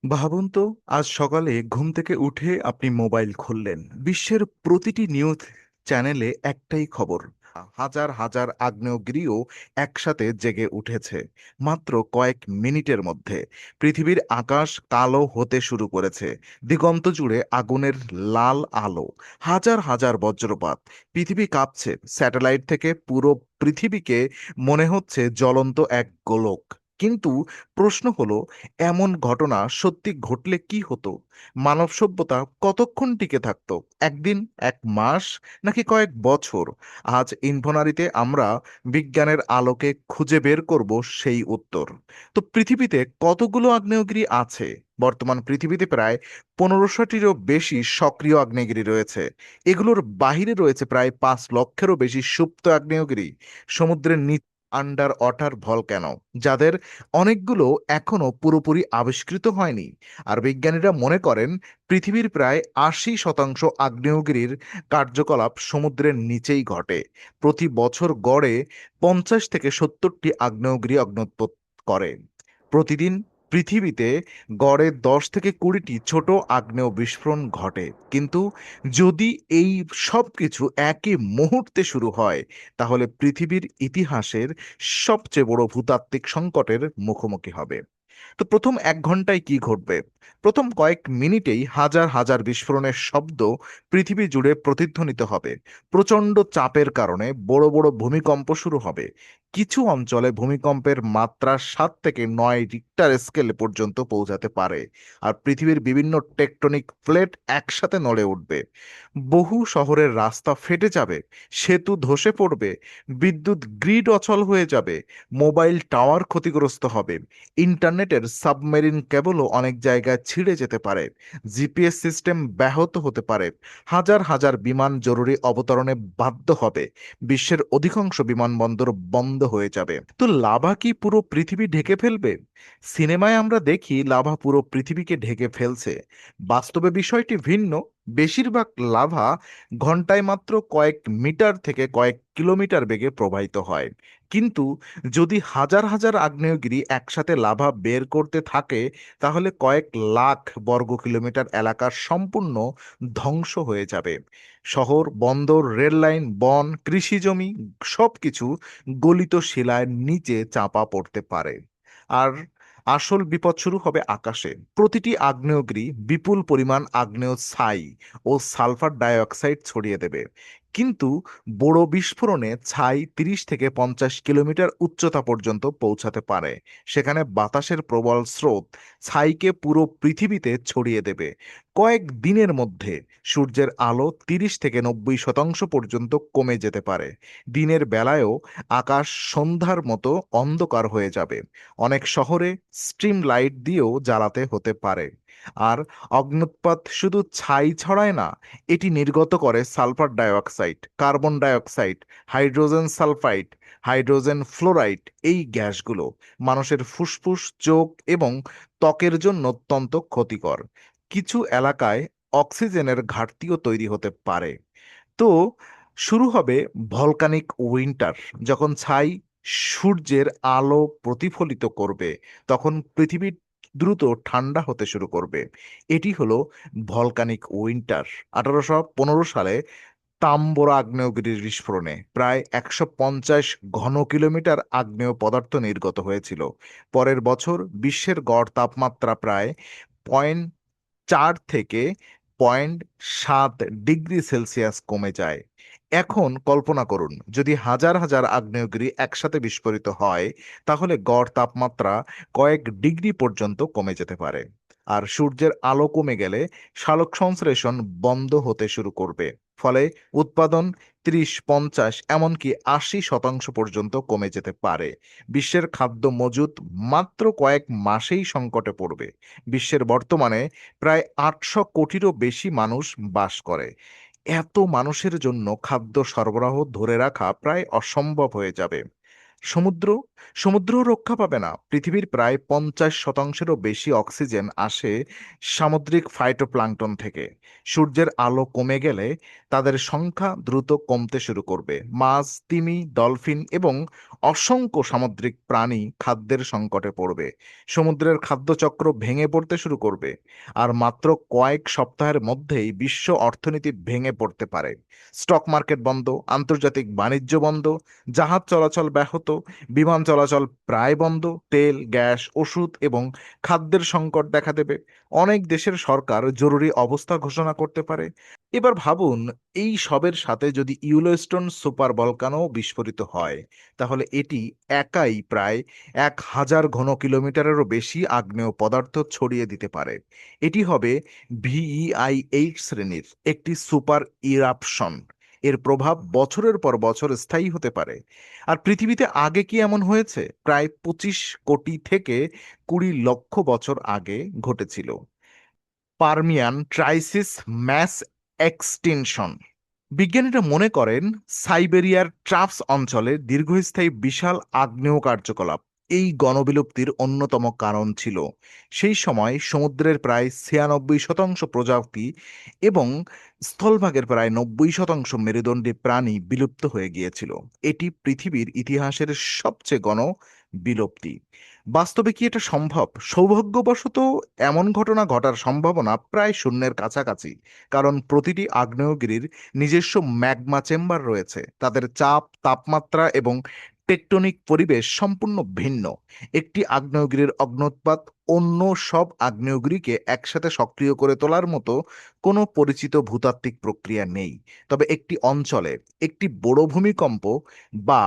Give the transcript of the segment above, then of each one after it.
ভাবুন তো, আজ সকালে ঘুম থেকে উঠে আপনি মোবাইল খুললেন, বিশ্বের প্রতিটি নিউজ চ্যানেলে একটাই খবর: হাজার হাজার আগ্নেয়গিরিও একসাথে জেগে উঠেছে। মাত্র কয়েক মিনিটের মধ্যে পৃথিবীর আকাশ কালো হতে শুরু করেছে। দিগন্ত জুড়ে আগুনের লাল আলো, হাজার হাজার বজ্রপাত। পৃথিবী কাঁপছে। স্যাটেলাইট থেকে পুরো পৃথিবীকে মনে হচ্ছে জ্বলন্ত এক গোলক। কিন্তু প্রশ্ন হলো, এমন ঘটনা সত্যি ঘটলে কি হতো? মানব সভ্যতা কতক্ষণ টিকে থাকতো? একদিন, এক মাস, নাকি কয়েক বছর? আজ ইনফোনারিতে আমরা বিজ্ঞানের আলোকে খুঁজে বের করব সেই উত্তর। তো পৃথিবীতে কতগুলো আগ্নেয়গিরি আছে? বর্তমান পৃথিবীতে প্রায় 1500টিরও বেশি সক্রিয় আগ্নেয়গিরি রয়েছে। এগুলোর বাহিরে রয়েছে প্রায় 5 লক্ষেরও বেশি সুপ্ত আগ্নেয়গিরি, সমুদ্রের নিচ, আন্ডার ওয়াটার ভলক্যানো, যাদের অনেকগুলো এখনো পুরোপুরি আবিষ্কৃত হয়নি। আর বিজ্ঞানীরা মনে করেন পৃথিবীর প্রায় 80% আগ্নেয়গিরির কার্যকলাপ সমুদ্রের নিচেই ঘটে। প্রতি বছর গড়ে 50 থেকে 70টি আগ্নেয়গিরি অগ্নুৎপাত করে। প্রতিদিন পৃথিবীতে গড়ে 10 থেকে 20টি ছোট আগ্নেয় বিস্ফোরণ ঘটে। কিন্তু যদি এই সব কিছু একই মুহূর্তে শুরু হয়, তাহলে পৃথিবীর ইতিহাসের সবচেয়ে বড় ভূতাত্ত্বিক সংকটের মুখোমুখি হবে। তো প্রথম 1 ঘন্টায় কি ঘটবে? প্রথম কয়েক মিনিটেই হাজার হাজার বিস্ফোরণের শব্দ পৃথিবী জুড়ে প্রতিধ্বনিত হবে। প্রচণ্ড চাপের কারণে বড় বড় ভূমিকম্প শুরু হবে। কিছু অঞ্চলে ভূমিকম্পের মাত্রা 7 থেকে 9 রিক্টার স্কেল পর্যন্ত পৌঁছাতে পারে। আর পৃথিবীর বিভিন্ন টেকটনিক প্লেট একসাথে নড়ে উঠবে। বহু শহরের রাস্তা ফেটে যাবে, সেতু ধসে পড়বে, বিদ্যুৎ গ্রিড অচল হয়ে যাবে, মোবাইল টাওয়ার ক্ষতিগ্রস্ত হবে, ইন্টারনেটের সাবমেরিন কেবলও অনেক জায়গায় ছিঁড়ে যেতে পারে, জিপিএস সিস্টেম ব্যাহত হতে পারে, হাজার হাজার বিমান জরুরি অবতরণে বাধ্য হবে, বিশ্বের অধিকাংশ বিমানবন্দর বন্ধ হয়ে যাবে। তো লাভা কি পুরো পৃথিবী ঢেকে ফেলবে? সিনেমায় আমরা দেখি লাভা পুরো পৃথিবীকে ঢেকে ফেলছে। বাস্তবে বিষয়টি ভিন্ন। বেশিরভাগ লাভা ঘন্টায় মাত্র কয়েক মিটার থেকে কয়েক কিলোমিটার বেগে প্রবাহিত হয়। কিন্তু যদি হাজার হাজার আগ্নেয়গিরি একসাথে লাভা বের করতে থাকে, তাহলে কয়েক লাখ বর্গ কিলোমিটার এলাকা সম্পূর্ণ ধ্বংস হয়ে যাবে। শহর, বন্দর, রেল লাইন, বন, কৃষিজমি সবকিছু গলিত শিলার নিচে চাপা পড়তে পারে। আর আসল বিপদ শুরু হবে আকাশে। প্রতিটি আগ্নেয়গিরি বিপুল পরিমাণ আগ্নেয় ছাই ও সালফার ডাইঅক্সাইড ছড়িয়ে দেবে। কিন্তু বড় বিস্ফোরণে ছাই 30 থেকে 50 কিলোমিটার উচ্চতা পর্যন্ত পৌঁছাতে পারে। সেখানে বাতাসের প্রবল স্রোত ছাইকে পুরো পৃথিবীতে ছড়িয়ে দেবে। কয়েক দিনের মধ্যে সূর্যের আলো 30 থেকে 90% পর্যন্ত কমে যেতে পারে। দিনের বেলায়ও আকাশ সন্ধ্যার মতো অন্ধকার হয়ে যাবে। অনেক শহরে স্ট্রিম লাইট দিয়েও জ্বালাতে হতে পারে। আর অগ্ন্যুৎপাত শুধু ছাই ছড়ায় না, এটি নির্গত করে sulphur dioxide, carbon dioxide, hydrogen sulphide, hydrogen fluoride. এই গ্যাসগুলো মানুষের ফুসফুস, চোখ এবং ত্বকের জন্য অত্যন্ত ক্ষতিকর। কিছু এলাকায় অক্সিজেনের ঘাটতিও তৈরি হতে পারে। তো শুরু হবে ভলকানিক উইন্টার। যখন ছাই সূর্যের আলো প্রতিফলিত করবে, তখন পৃথিবী দ্রুত ঠান্ডা হতে শুরু করবে। এটি হলো ভলকানিক উইন্টার। 1815 সালে তাম্বোরা আগ্নেয়গিরির বিস্ফোরণে প্রায় 150 ঘন কিলোমিটার আগ্নেয় পদার্থ নির্গত হয়েছিল। পরের বছর বিশ্বের গড় তাপমাত্রা প্রায় 0.4 থেকে 0.7 ডিগ্রি সেলসিয়াস কমে যায়। এখন কল্পনা করুন, যদি হাজার হাজার আগ্নেয়গিরি একসাথে বিস্ফোরিত হয়, তাহলে গড় তাপমাত্রা কয়েক ডিগ্রি পর্যন্ত কমে যেতে পারে। আর সূর্যের আলো কমে গেলে সালোক সংশ্লেষণ বন্ধ হতে শুরু করবে। ফলে উৎপাদন 30, 50, এমনকি 80% পর্যন্ত কমে যেতে পারে। বিশ্বের খাদ্য মজুত মাত্র কয়েক মাসেই সংকটে পড়বে। বিশ্বের বর্তমানে প্রায় 800 কোটিরও বেশি মানুষ বাস করে। এত মানুষের জন্য খাদ্য সরবরাহ ধরে রাখা প্রায় অসম্ভব হয়ে যাবে। সমুদ্র সমুদ্র রক্ষা পাবে না। পৃথিবীর প্রায় 50%-এরও বেশি অক্সিজেন আসে সামুদ্রিক ফাইটোপ্লাঙ্কটন থেকে। সূর্যের আলো কমে গেলে তাদের সংখ্যা দ্রুত কমতে শুরু করবে। মাছ, তিমি, ডলফিন এবং অসংখ্য সামুদ্রিক প্রাণী খাদ্যের সংকটে পড়বে। সমুদ্রের খাদ্যচক্র ভেঙে পড়তে শুরু করবে। আর মাত্র কয়েক সপ্তাহের মধ্যেই বিশ্ব অর্থনীতি ভেঙে পড়তে পারে। স্টক মার্কেট বন্ধ, আন্তর্জাতিক বাণিজ্য বন্ধ, জাহাজ চলাচল ব্যাহত, বিমান চলাচল প্রায় বন্ধ, তেল, গ্যাস, ওষুধ এবং খাদ্যের সংকট দেখা দেবে। অনেক দেশের সরকার জরুরি অবস্থা ঘোষণা করতে পারে। এবার ভাবুন, এই সবের সাথে যদি ইউলোস্টোন সুপার ভলকানো বিস্ফোরিত হয়, তাহলে এটি একাই প্রায় 1000 ঘন কিলোমিটারেরও বেশি আগ্নেয় পদার্থ ছড়িয়ে দিতে পারে। এটি হবে VEI-8 শ্রেণীর একটি সুপার ইরাপশন। এর প্রভাব বছরের পর বছর স্থায়ী হতে পারে। আর পৃথিবীতে আগে কি এমন হয়েছে? প্রায় 25 কোটি থেকে 20 লক্ষ বছর আগে ঘটেছিল পারমিয়ান ট্রাইসিস ম্যাস এক্সটিনশন। বিজ্ঞানীরা মনে করেন সাইবেরিয়ার ট্রাপস অঞ্চলে দীর্ঘস্থায়ী বিশাল আগ্নেয় কার্যকলাপ এই গণবিলুপ্তির অন্যতম কারণ ছিল। সেই সময় সমুদ্রের প্রায় 96% প্রজাতি এবং স্থলভাগের প্রায় 90% মেরুদণ্ডী প্রাণী বিলুপ্ত হয়ে গিয়েছিল। এটি পৃথিবীর ইতিহাসের সবচেয়ে গণ বিলুপ্তি। বাস্তবে কি এটা সম্ভব? সৌভাগ্যবশত এমন ঘটনা ঘটার সম্ভাবনা প্রায় শূন্যের কাছাকাছি, কারণ প্রতিটি আগ্নেয়গিরির নিজস্ব ম্যাগমা চেম্বার রয়েছে। তাদের চাপ, তাপমাত্রা এবং টেকটনিক পরিবেশ সম্পূর্ণ ভিন্ন। একটি আগ্নেয়গিরির অগ্ন্যুৎপাত অন্য সব আগ্নেয়গিরিকে একসাথে সক্রিয় করে তোলার মতো কোনো পরিচিত ভূতাত্ত্বিক প্রক্রিয়া নেই। তবে একটি অঞ্চলে একটি বড় ভূমিকম্প বা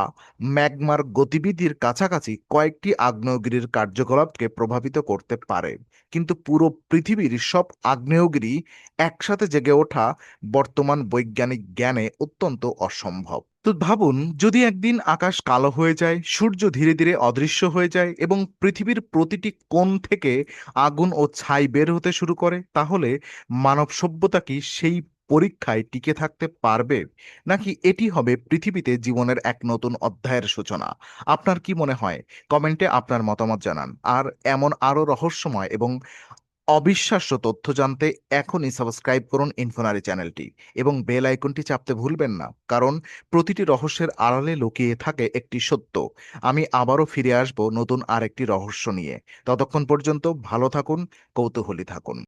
ম্যাগমার গতিবিধির কাছাকাছি কয়েকটি আগ্নেয়গিরির কার্যকলাপকে প্রভাবিত করতে পারে। কিন্তু পুরো পৃথিবীর সব আগ্নেয়গিরি একসাথে জেগে ওঠা বর্তমান বৈজ্ঞানিক জ্ঞানে অত্যন্ত অসম্ভব। তো ভাবুন, যদি একদিন আকাশ কালো হয়ে যায়, সূর্য ধীরে ধীরে অদৃশ্য হয়ে যায় এবং পৃথিবীর প্রতিটি কোণ থেকে আগুন ও ছাই বের হতে শুরু করে, তাহলে মানব সভ্যতা কি সেই পরীক্ষায় টিকে থাকতে পারবে, নাকি এটি হবে পৃথিবীতে জীবনের এক নতুন অধ্যায়ের সূচনা? আপনার কি মনে হয়? কমেন্টে আপনার মতামত জানান। আর এমন আরো রহস্যময় এবং অবিশ্বাস্য তথ্য জানতে এখনই সাবস্ক্রাইব করুন ইনফোনারি চ্যানেলটি এবং বেল আইকনটি চাপতে ভুলবেন না, কারণ প্রতিটি রহস্যের আড়ালে লুকিয়ে থাকে একটি সত্য। আমি আবারও ফিরে আসব নতুন আরেকটি রহস্য নিয়ে। ততক্ষণ পর্যন্ত ভালো থাকুন, কৌতূহলী থাকুন।